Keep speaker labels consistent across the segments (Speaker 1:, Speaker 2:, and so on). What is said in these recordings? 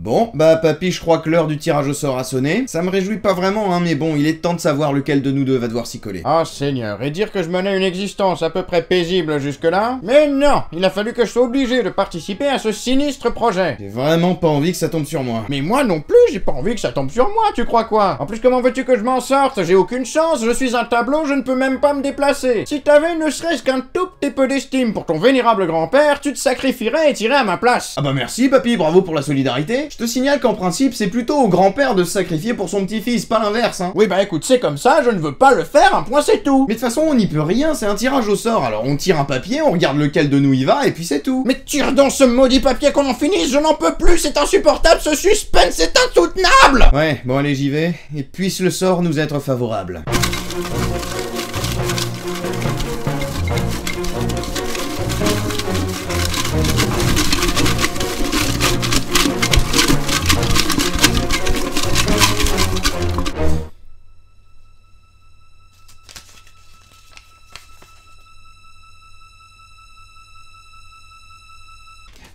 Speaker 1: Bon, bah papy, je crois que l'heure du tirage au sort a sonné. Ça me réjouit pas vraiment, hein, mais bon, il est temps de savoir lequel de nous deux va devoir s'y coller.
Speaker 2: Oh Seigneur, et dire que je menais une existence à peu près paisible jusque-là? Mais non, il a fallu que je sois obligé de participer à ce sinistre projet.
Speaker 1: J'ai vraiment pas envie que ça tombe sur moi.
Speaker 2: Mais moi non plus, j'ai pas envie que ça tombe sur moi, tu crois quoi? En plus, comment veux-tu que je m'en sorte? J'ai aucune chance, je suis un tableau, je ne peux même pas me déplacer. Si t'avais ne serait-ce qu'un tout petit peu d'estime pour ton vénérable grand-père, tu te sacrifierais et t'irais à ma place.
Speaker 1: Ah bah merci papy, bravo pour la solidarité. Je te signale qu'en principe, c'est plutôt au grand-père de se sacrifier pour son petit-fils, pas l'inverse, hein.
Speaker 2: Oui bah écoute, c'est comme ça, je ne veux pas le faire, un point c'est tout.
Speaker 1: Mais de toute façon, on n'y peut rien, c'est un tirage au sort. Alors on tire un papier, on regarde lequel de nous y va, et puis c'est tout.
Speaker 2: Mais tire dans ce maudit papier qu'on en finisse, je n'en peux plus, c'est insupportable, ce suspense, c'est insoutenable.
Speaker 1: Ouais, bon allez, j'y vais, et puisse le sort nous être favorable.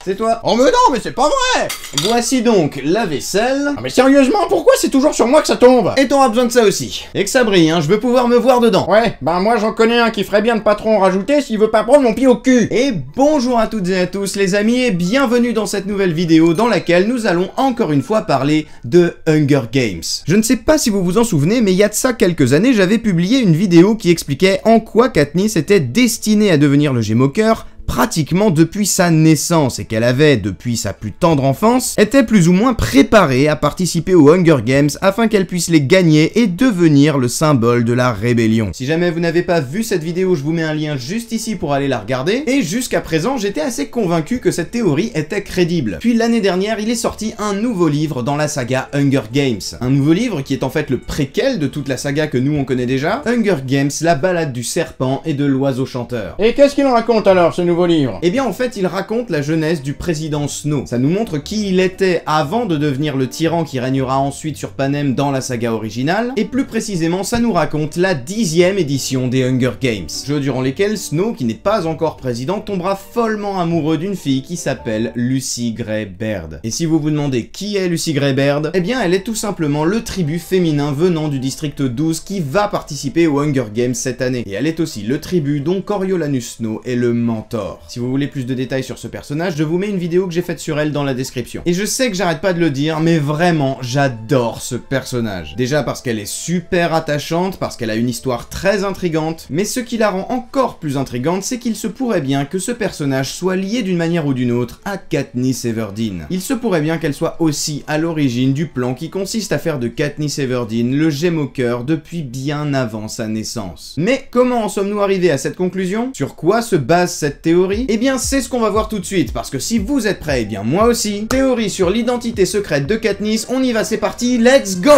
Speaker 1: C'est toi.
Speaker 2: Oh mais non, mais c'est pas vrai.
Speaker 1: Voici donc la vaisselle.
Speaker 2: Ah mais sérieusement, pourquoi c'est toujours sur moi que ça tombe?
Speaker 1: Et t'auras besoin de ça aussi. Et que ça brille, hein, je veux pouvoir me voir dedans.
Speaker 2: Ouais, bah moi j'en connais un qui ferait bien de patron rajouter s'il veut pas prendre mon pied au cul.
Speaker 1: Et bonjour à toutes et à tous les amis et bienvenue dans cette nouvelle vidéo dans laquelle nous allons encore une fois parler de Hunger Games. Je ne sais pas si vous vous en souvenez, mais il y a de ça quelques années, j'avais publié une vidéo qui expliquait en quoi Katniss était destinée à devenir le Gémeaux-Cœur pratiquement depuis sa naissance et qu'elle avait, depuis sa plus tendre enfance, était plus ou moins préparée à participer aux Hunger Games afin qu'elle puisse les gagner et devenir le symbole de la rébellion. Si jamais vous n'avez pas vu cette vidéo, je vous mets un lien juste ici pour aller la regarder, et jusqu'à présent, j'étais assez convaincu que cette théorie était crédible. Puis l'année dernière, il est sorti un nouveau livre dans la saga Hunger Games. Un nouveau livre qui est en fait le préquel de toute la saga que nous on connaît déjà, Hunger Games, la balade du serpent et de l'oiseau chanteur.
Speaker 2: Et qu'est-ce qu'il en raconte alors, ce nouveau livre?
Speaker 1: Eh bien en fait il raconte la jeunesse du président Snow. Ça nous montre qui il était avant de devenir le tyran qui régnera ensuite sur Panem dans la saga originale, et plus précisément ça nous raconte la 10e édition des Hunger Games. Jeux durant lesquels Snow, qui n'est pas encore président, tombera follement amoureux d'une fille qui s'appelle Lucy Gray Baird. Et si vous vous demandez qui est Lucy Gray Baird, eh bien elle est tout simplement le tribut féminin venant du district 12 qui va participer aux Hunger Games cette année. Et elle est aussi le tribut dont Coriolanus Snow est le mentor. Si vous voulez plus de détails sur ce personnage, je vous mets une vidéo que j'ai faite sur elle dans la description. Et je sais que j'arrête pas de le dire, mais vraiment, j'adore ce personnage. Déjà parce qu'elle est super attachante, parce qu'elle a une histoire très intrigante, mais ce qui la rend encore plus intrigante, c'est qu'il se pourrait bien que ce personnage soit lié d'une manière ou d'une autre à Katniss Everdeen. Il se pourrait bien qu'elle soit aussi à l'origine du plan qui consiste à faire de Katniss Everdeen le Gémeaux-Cœur depuis bien avant sa naissance. Mais comment en sommes-nous arrivés à cette conclusion? Sur quoi se base cette théorie? Eh bien c'est ce qu'on va voir tout de suite, parce que si vous êtes prêts, eh bien moi aussi. Théorie sur l'identité secrète de Katniss, on y va, c'est parti, let's go!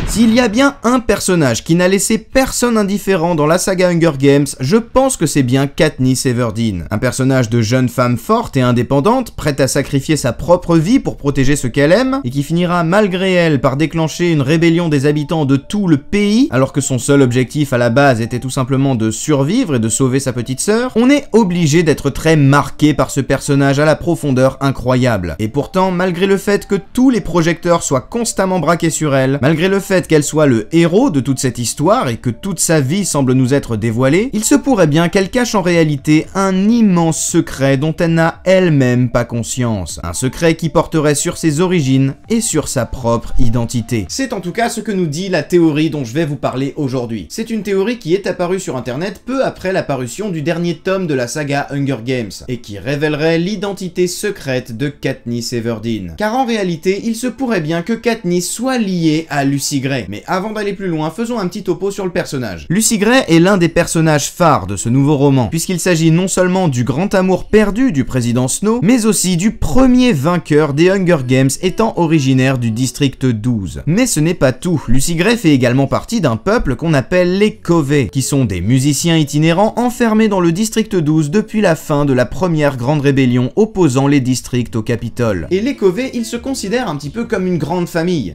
Speaker 1: S'il y a bien un personnage qui n'a laissé personne indifférent dans la saga Hunger Games, je pense que c'est bien Katniss Everdeen. Un personnage de jeune femme forte et indépendante, prête à sacrifier sa propre vie pour protéger ce qu'elle aime, et qui finira malgré elle par déclencher une rébellion des habitants de tout le pays, alors que son seul objectif à la base était tout simplement de survivre et de sauver sa petite sœur. On est obligé d'être très marqué par ce personnage à la profondeur incroyable. Et pourtant, malgré le fait que tous les projecteurs soient constamment braqués sur elle, malgré le fait qu'elle soit le héros de toute cette histoire et que toute sa vie semble nous être dévoilée, il se pourrait bien qu'elle cache en réalité un immense secret dont elle n'a elle-même pas conscience. Un secret qui porterait sur ses origines et sur sa propre identité. C'est en tout cas ce que nous dit la théorie dont je vais vous parler aujourd'hui. C'est une théorie qui est apparue sur internet peu après l'apparition du dernier tome de la saga Hunger Games et qui révélerait l'identité secrète de Katniss Everdeen. Car en réalité, il se pourrait bien que Katniss soit liée à Lucy Gray. Mais avant d'aller plus loin, faisons un petit topo sur le personnage. Lucy Gray est l'un des personnages phares de ce nouveau roman, puisqu'il s'agit non seulement du grand amour perdu du président Snow, mais aussi du premier vainqueur des Hunger Games étant originaire du district 12. Mais ce n'est pas tout, Lucy Gray fait également partie d'un peuple qu'on appelle les Covey, qui sont des musiciens itinérants enfermés dans le district 12 depuis la fin de la première grande rébellion opposant les districts au Capitole. Et les Covey, ils se considèrent un petit peu comme une grande famille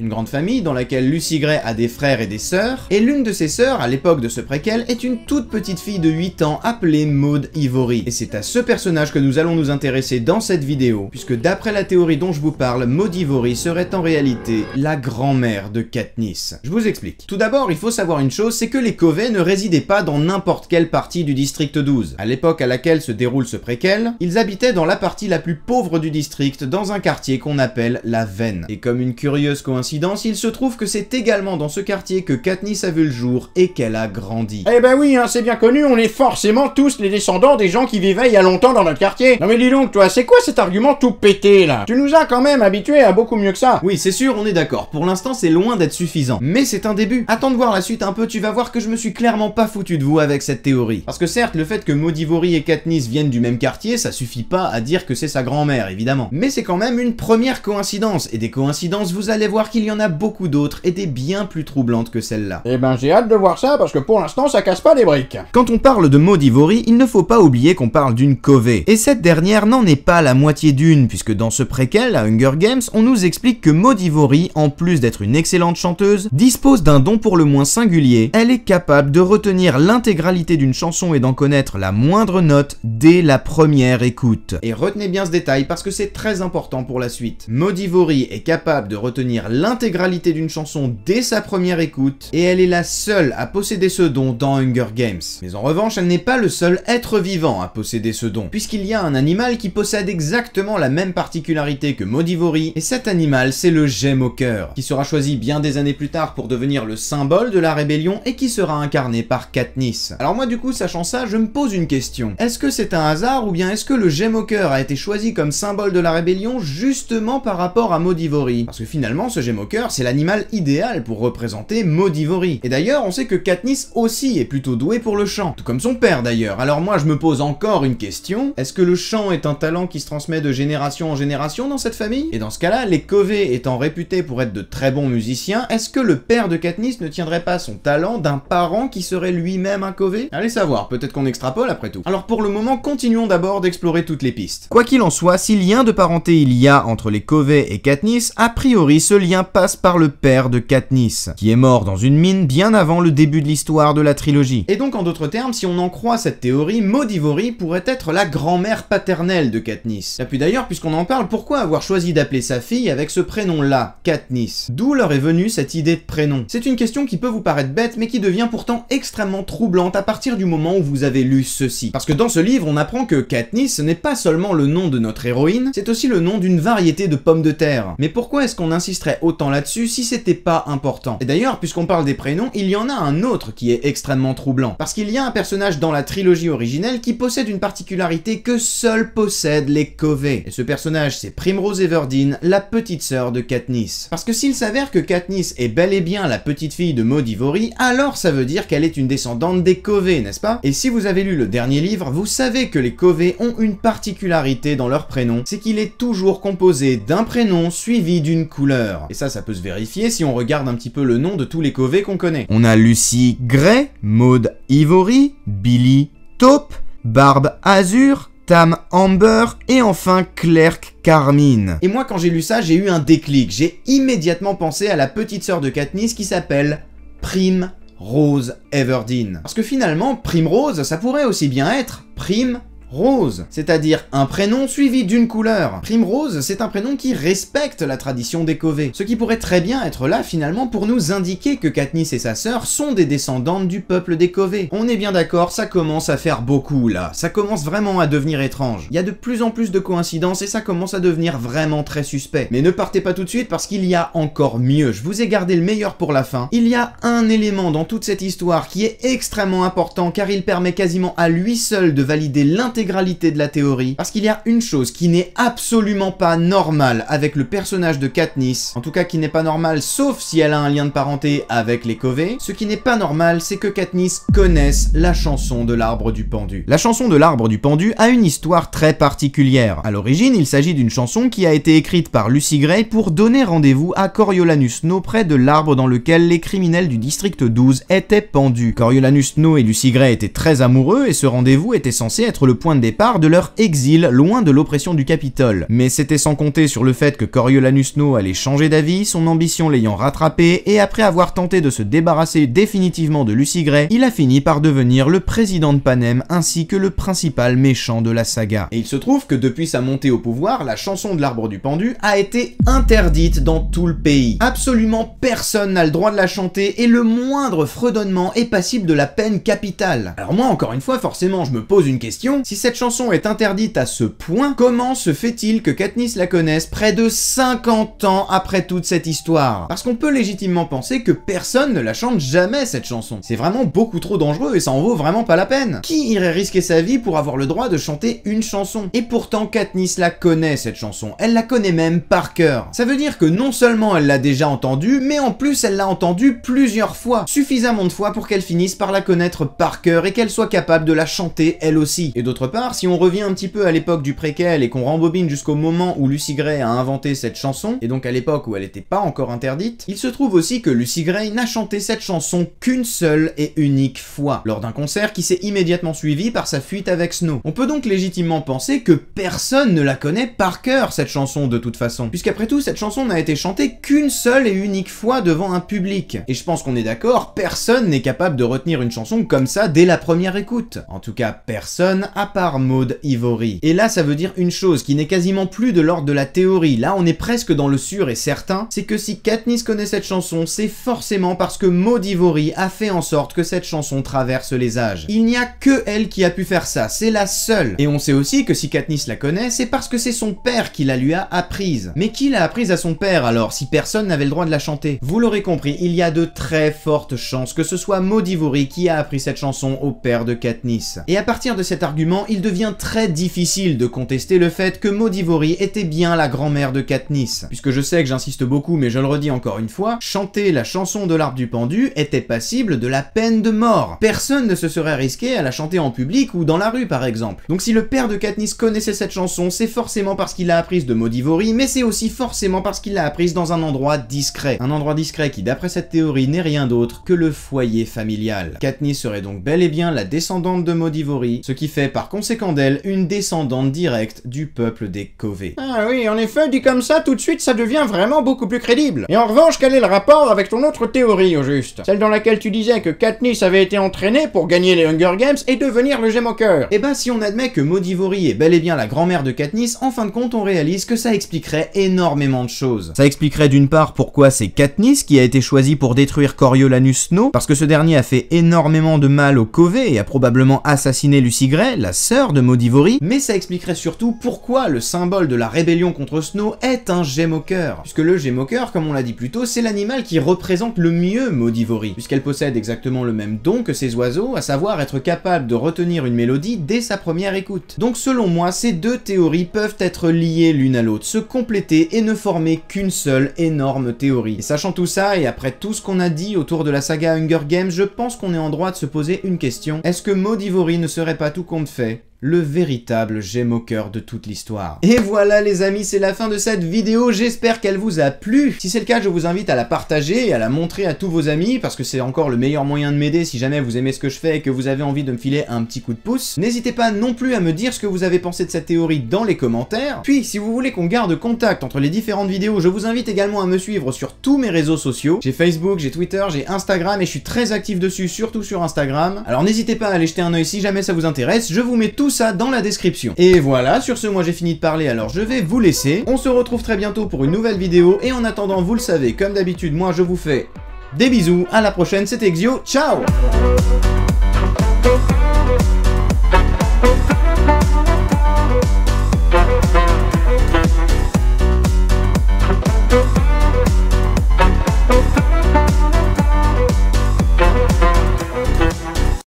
Speaker 1: dans laquelle Lucy Gray a des frères et des sœurs, et l'une de ses sœurs, à l'époque de ce préquel, est une toute petite fille de 8 ans appelée Maud Ivory. Et c'est à ce personnage que nous allons nous intéresser dans cette vidéo, puisque d'après la théorie dont je vous parle, Maud Ivory serait en réalité la grand-mère de Katniss. Je vous explique. Tout d'abord, il faut savoir une chose, c'est que les Covey ne résidaient pas dans n'importe quelle partie du district 12. À l'époque à laquelle se déroule ce préquel, ils habitaient dans la partie la plus pauvre du district, dans un quartier qu'on appelle la Veine. Et comme une curieuse coïncidence, il se trouve que c'est également dans ce quartier que Katniss a vu le jour et qu'elle a grandi.
Speaker 2: Eh ben oui, hein, c'est bien connu, on est forcément tous les descendants des gens qui vivaient il y a longtemps dans notre quartier. Non mais dis donc, toi, c'est quoi cet argument tout pété, là? Tu nous as quand même habitués à beaucoup mieux que ça.
Speaker 1: Oui, c'est sûr, on est d'accord. Pour l'instant, c'est loin d'être suffisant. Mais c'est un début. Attends de voir la suite un peu, tu vas voir que je me suis clairement pas foutu de vous avec cette théorie. Parce que certes, le fait que Maud Ivory et Katniss viennent du même quartier, ça suffit pas à dire que c'est sa grand-mère, évidemment. Mais c'est quand même une première coïncidence. Et des coïncidences, vous allez voir qu'il y en a beaucoup d'autres, et des bien plus troublantes que celle-là.
Speaker 2: Eh ben j'ai hâte de voir ça, parce que pour l'instant, ça casse pas les briques.
Speaker 1: Quand on parle de Maud Ivory, il ne faut pas oublier qu'on parle d'une Covey. Et cette dernière n'en est pas la moitié d'une, puisque dans ce préquel, à Hunger Games, on nous explique que Maud Ivory, en plus d'être une excellente chanteuse, dispose d'un don pour le moins singulier. Elle est capable de retenir l'intégralité d'une chanson et d'en connaître la moindre note dès la première écoute. Et retenez bien ce détail parce que c'est très important pour la suite. Maud Ivory est capable de retenir l'intégralité d'une chanson dès sa première écoute, et elle est la seule à posséder ce don dans Hunger Games. Mais en revanche, elle n'est pas le seul être vivant à posséder ce don, puisqu'il y a un animal qui possède exactement la même particularité que Maud Ivory, et cet animal, c'est le Gemmoker, qui sera choisi bien des années plus tard pour devenir le symbole de la rébellion et qui sera incarné par Katniss. Alors moi du coup, sachant ça, je me pose une question. Est-ce que c'est un hasard ou bien est-ce que le Gemmoker a été choisi comme symbole de la rébellion justement par rapport à Maud Ivory? Parce que finalement, ce Gemmoker, c'est l'animal idéal pour représenter Maud Ivory. Et d'ailleurs, on sait que Katniss aussi est plutôt douée pour le chant, tout comme son père d'ailleurs. Alors moi, je me pose encore une question. Est-ce que le chant est un talent qui se transmet de génération en génération dans cette famille? Et dans ce cas-là, les Covey étant réputés pour être de très bons musiciens, est-ce que le père de Katniss ne tiendrait pas son talent d'un parent qui serait lui-même un Covey? Allez savoir, peut-être qu'on extrapole après tout. Alors pour le moment, continuons d'abord d'explorer toutes les pistes. Quoi qu'il en soit, si lien de parenté il y a entre les Covey et Katniss, a priori ce lien passe par le père de Katniss, qui est mort dans une mine bien avant le début de l'histoire de la trilogie. Et donc en d'autres termes, si on en croit cette théorie, Maud Ivory pourrait être la grand-mère paternelle de Katniss. Et puis d'ailleurs, puisqu'on en parle, pourquoi avoir choisi d'appeler sa fille avec ce prénom-là, Katniss? D'où leur est venue cette idée de prénom? C'est une question qui peut vous paraître bête, mais qui devient pourtant extrêmement troublante à partir du moment où vous avez lu ceci. Parce que dans ce livre, on apprend que Katniss, ce n'est pas seulement le nom de notre héroïne, c'est aussi le nom d'une variété de pommes de terre. Mais pourquoi est-ce qu'on insisterait autant là-dessus si c'était pas important? Et d'ailleurs, puisqu'on parle des prénoms, il y en a un autre qui est extrêmement troublant. Parce qu'il y a un personnage dans la trilogie originelle qui possède une particularité que seuls possèdent les Covey. Et ce personnage, c'est Primrose Everdeen, la petite sœur de Katniss. Parce que s'il s'avère que Katniss est bel et bien la petite fille de Maud Ivory, alors ça veut dire qu'elle est une descendante des Covey, n'est-ce pas? Et si vous avez lu le dernier livre, vous savez que les Covey ont une particularité dans leur prénom, c'est qu'il est toujours composé d'un prénom suivi d'une couleur. Et ça peut se vérifier si on regarde un petit peu le nom de tous les Covey qu'on connaît. On a Lucy Gray, Maud Ivory, Billy Taupe, Barbe Azur, Tam Amber et enfin Clerk Carmine. Et moi quand j'ai lu ça, j'ai eu un déclic. J'ai immédiatement pensé à la petite sœur de Katniss qui s'appelle Primrose Everdeen. Parce que finalement, Primrose, ça pourrait aussi bien être Rose, c'est-à-dire un prénom suivi d'une couleur. Primrose, c'est un prénom qui respecte la tradition des Covey, ce qui pourrait très bien être là finalement pour nous indiquer que Katniss et sa sœur sont des descendantes du peuple des Covey. On est bien d'accord, ça commence à faire beaucoup là, ça commence vraiment à devenir étrange. Il y a de plus en plus de coïncidences et ça commence à devenir vraiment très suspect. Mais ne partez pas tout de suite parce qu'il y a encore mieux, je vous ai gardé le meilleur pour la fin. Il y a un élément dans toute cette histoire qui est extrêmement important car il permet quasiment à lui seul de valider l'intégralité l'intégralité de la théorie, parce qu'il y a une chose qui n'est absolument pas normale avec le personnage de Katniss, en tout cas qui n'est pas normale sauf si elle a un lien de parenté avec les Covey. Ce qui n'est pas normal, c'est que Katniss connaisse la chanson de l'arbre du pendu. La chanson de l'arbre du pendu a une histoire très particulière. À l'origine, il s'agit d'une chanson qui a été écrite par Lucy Gray pour donner rendez-vous à Coriolanus Snow près de l'arbre dans lequel les criminels du district 12 étaient pendus. Coriolanus Snow et Lucy Gray étaient très amoureux et ce rendez-vous était censé être le point de départ de leur exil loin de l'oppression du Capitole. Mais c'était sans compter sur le fait que Coriolanus Snow allait changer d'avis, son ambition l'ayant rattrapé, et après avoir tenté de se débarrasser définitivement de Lucy Gray, il a fini par devenir le président de Panem ainsi que le principal méchant de la saga. Et il se trouve que depuis sa montée au pouvoir, la chanson de l'arbre du pendu a été interdite dans tout le pays. Absolument personne n'a le droit de la chanter et le moindre fredonnement est passible de la peine capitale. Alors moi, encore une fois, forcément, je me pose une question. Si cette chanson est interdite à ce point, comment se fait-il que Katniss la connaisse près de 50 ans après toute cette histoire? Parce qu'on peut légitimement penser que personne ne la chante jamais, cette chanson. C'est vraiment beaucoup trop dangereux et ça en vaut vraiment pas la peine. Qui irait risquer sa vie pour avoir le droit de chanter une chanson? Et pourtant, Katniss la connaît, cette chanson. Elle la connaît même par cœur. Ça veut dire que non seulement elle l'a déjà entendue, mais en plus elle l'a entendue plusieurs fois. Suffisamment de fois pour qu'elle finisse par la connaître par cœur et qu'elle soit capable de la chanter elle aussi. Et d'autre part, si on revient un petit peu à l'époque du préquel et qu'on rembobine jusqu'au moment où Lucy Gray a inventé cette chanson, et donc à l'époque où elle n'était pas encore interdite, il se trouve aussi que Lucy Gray n'a chanté cette chanson qu'une seule et unique fois, lors d'un concert qui s'est immédiatement suivi par sa fuite avec Snow. On peut donc légitimement penser que personne ne la connaît par cœur, cette chanson, de toute façon, puisqu'après tout, cette chanson n'a été chantée qu'une seule et unique fois devant un public. Et je pense qu'on est d'accord, personne n'est capable de retenir une chanson comme ça dès la première écoute. En tout cas, personne à part Maud Ivory. Et là, ça veut dire une chose qui n'est quasiment plus de l'ordre de la théorie, là on est presque dans le sûr et certain, c'est que si Katniss connaît cette chanson, c'est forcément parce que Maud Ivory a fait en sorte que cette chanson traverse les âges. Il n'y a que elle qui a pu faire ça, c'est la seule. Et on sait aussi que si Katniss la connaît, c'est parce que c'est son père qui la lui a apprise. Mais qui l'a apprise à son père alors, si personne n'avait le droit de la chanter? Vous l'aurez compris, il y a de très fortes chances que ce soit Maud Ivory qui a appris cette chanson au père de Katniss. Et à partir de cet argument, il devient très difficile de contester le fait que Maud Ivory était bien la grand-mère de Katniss. Puisque je sais que j'insiste beaucoup, mais je le redis encore une fois, chanter la chanson de l'arbre du pendu était passible de la peine de mort. Personne ne se serait risqué à la chanter en public ou dans la rue par exemple. Donc si le père de Katniss connaissait cette chanson, c'est forcément parce qu'il l'a apprise de Maud Ivory, mais c'est aussi forcément parce qu'il l'a apprise dans un endroit discret. Un endroit discret qui, d'après cette théorie, n'est rien d'autre que le foyer familial. Katniss serait donc bel et bien la descendante de Maud Ivory, ce qui fait par conséquent d'elle une descendante directe du peuple des Covey.
Speaker 2: Ah oui, en effet, dit comme ça, tout de suite, ça devient vraiment beaucoup plus crédible. Et en revanche, quel est le rapport avec ton autre théorie, au juste? Celle dans laquelle tu disais que Katniss avait été entraînée pour gagner les Hunger Games et devenir le Gémoqueur.
Speaker 1: Et bah si on admet que Maud Ivory est bel et bien la grand-mère de Katniss, en fin de compte on réalise que ça expliquerait énormément de choses. Ça expliquerait d'une part pourquoi c'est Katniss qui a été choisie pour détruire Coriolanus Snow, parce que ce dernier a fait énormément de mal aux Covey et a probablement assassiné Lucy Gray, la sœur de Maud Ivory, mais ça expliquerait surtout pourquoi le symbole de la rébellion contre Snow est un Gémoqueur. Puisque le Gémoqueur, comme on l'a dit plus tôt, c'est l'animal qui représente le mieux Maud Ivory, puisqu'elle possède exactement le même don que ces oiseaux, à savoir être capable de retenir une mélodie dès sa première écoute. Donc selon moi, ces deux théories peuvent être liées l'une à l'autre, se compléter et ne former qu'une seule énorme théorie. Et sachant tout ça, et après tout ce qu'on a dit autour de la saga Hunger Games, je pense qu'on est en droit de se poser une question. Est-ce que Maud Ivory ne serait pas tout compte fait le véritable Gémoqueur de toute l'histoire? Et voilà les amis, c'est la fin de cette vidéo, j'espère qu'elle vous a plu. Si c'est le cas, je vous invite à la partager et à la montrer à tous vos amis, parce que c'est encore le meilleur moyen de m'aider si jamais vous aimez ce que je fais et que vous avez envie de me filer un petit coup de pouce. N'hésitez pas non plus à me dire ce que vous avez pensé de cette théorie dans les commentaires. Puis, si vous voulez qu'on garde contact entre les différentes vidéos, je vous invite également à me suivre sur tous mes réseaux sociaux. J'ai Facebook, j'ai Twitter, j'ai Instagram et je suis très actif dessus, surtout sur Instagram. Alors n'hésitez pas à aller jeter un œil si jamais ça vous intéresse, je vous mets tout ça dans la description. Et voilà, sur ce, moi j'ai fini de parler, alors je vais vous laisser. On se retrouve très bientôt pour une nouvelle vidéo, et en attendant, vous le savez, comme d'habitude, moi je vous fais des bisous, à la prochaine, c'était Exio, ciao!